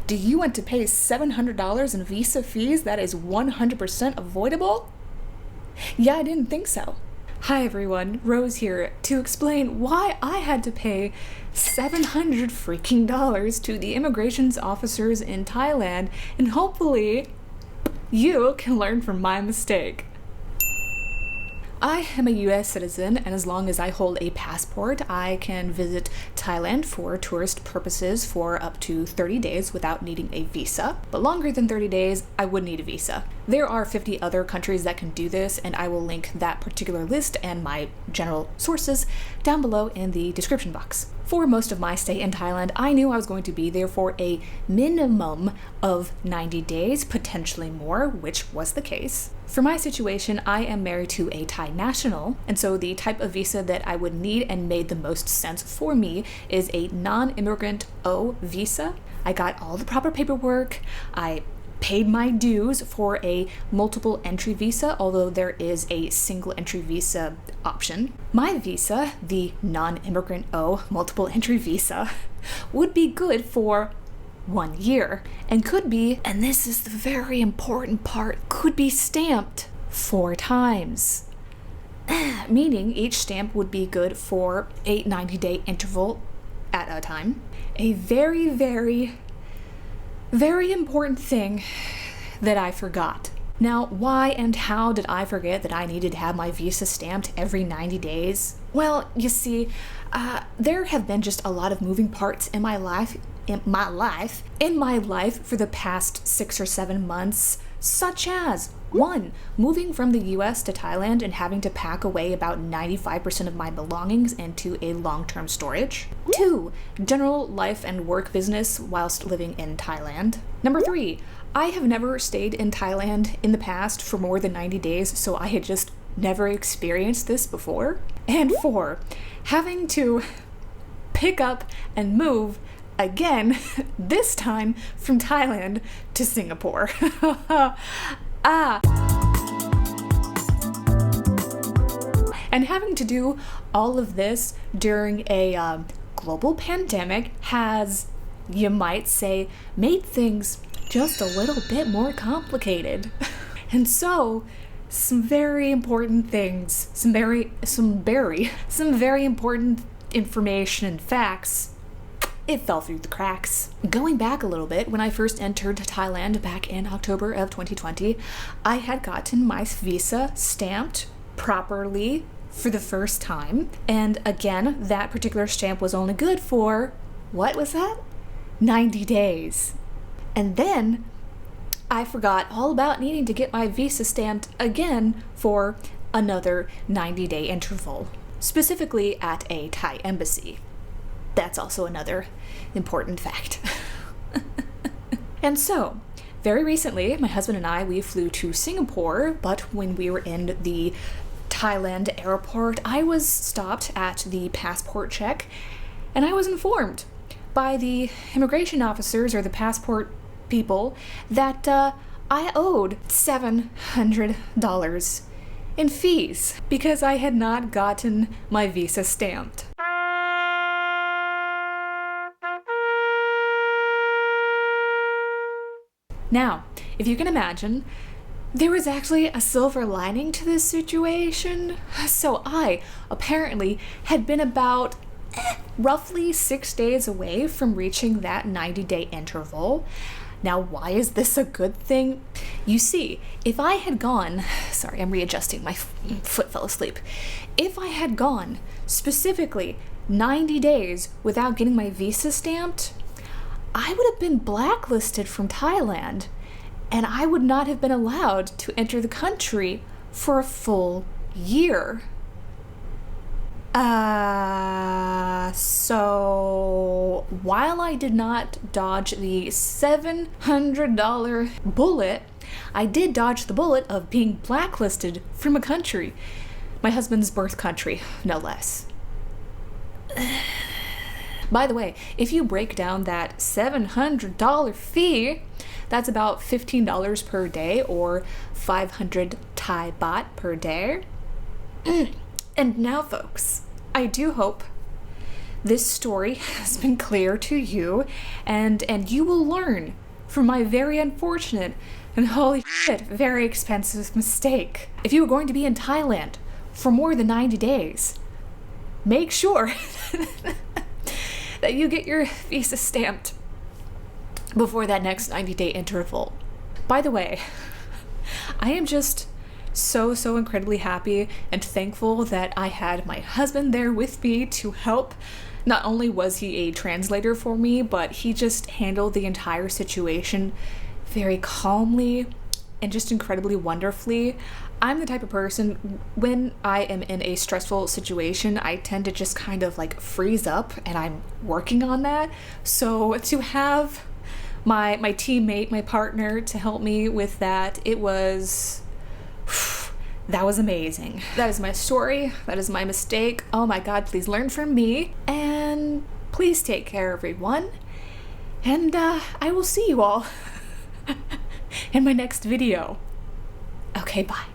Do you want to pay $700 in visa fees that is 100% avoidable? Yeah, I didn't think so. Hi everyone, Rose here to explain why I had to pay $700 freaking dollars to the immigration officers in Thailand, and hopefully you can learn from my mistake. I am a US citizen, and as long as I hold a passport, I can visit Thailand for tourist purposes for up to 30 days without needing a visa. But longer than 30 days, I would need a visa. There are 50 other countries that can do this, and I will link that particular list and my general sources down below in the description box. For most of my stay in Thailand, I knew I was going to be there for a minimum of 90 days, potentially more, which was the case. For my situation, I am married to a Thai national, and so the type of visa that I would need and made the most sense for me is a non-immigrant O visa. I got all the proper paperwork. I paid my dues for a multiple entry visa, although there is a single entry visa option. My visa, the non-immigrant O multiple entry visa, would be good for 1 year and could be, and this is the very important part, could be stamped 4 times. Meaning each stamp would be good for a 90-day interval at a time. A very, very, very important thing that I forgot. Now, why and how did I forget that I needed to have my visa stamped every 90 days? Well, you see, there have been just a lot of moving parts in my life for the past 6 or 7 months, such as 1. Moving from the US to Thailand and having to pack away about 95% of my belongings into a long-term storage. 2. General life and work business whilst living in Thailand. Number 3. I have never stayed in Thailand in the past for more than 90 days, so I had just never experienced this before. And 4. Having to pick up and move again, this time from Thailand to Singapore. And having to do all of this during a global pandemic has, you might say, made things just a little bit more complicated. And so, some very important things, some very important information and facts, it fell through the cracks. Going back a little bit, when I first entered Thailand back in October of 2020, I had gotten my visa stamped properly for the first time. And again, that particular stamp was only good for, what was that? 90 days. And then I forgot all about needing to get my visa stamped again for another 90-day interval, specifically at a Thai embassy. That's also another important fact. And so, very recently, my husband and I, we flew to Singapore, but when we were in the Thailand airport, I was stopped at the passport check, and I was informed by the immigration officers or the passport people that I owed $700 in fees because I had not gotten my visa stamped. Now, if you can imagine, there was actually a silver lining to this situation. So I apparently had been about roughly 6 days away from reaching that 90-day interval. Now, why is this a good thing? You see, if I had gone, sorry, I'm readjusting, my foot fell asleep. If I had gone specifically 90 days without getting my visa stamped, I would have been blacklisted from Thailand, and I would not have been allowed to enter the country for a full year. So while I did not dodge the $700 bullet, I did dodge the bullet of being blacklisted from a country, my husband's birth country, no less. By the way, if you break down that $700 fee, that's about $15 per day or 500 Thai baht per day. And now, folks, I do hope this story has been clear to you, and you will learn from my very unfortunate and holy shit, very expensive mistake. If you are going to be in Thailand for more than 90 days, make sure that you get your visa stamped before that next 90-day interval. By the way, I am just so incredibly happy and thankful that I had my husband there with me to help. Not only was he a translator for me, but he just handled the entire situation very calmly and just incredibly wonderfully. I'm the type of person, when I am in a stressful situation, I tend to just kind of like freeze up, and I'm working on that. So to have my teammate, my partner, to help me with that, it was... that was amazing. That is my story. That is my mistake. Oh my God, please learn from me. And please take care, everyone. And I will see you all in my next video. Okay, bye.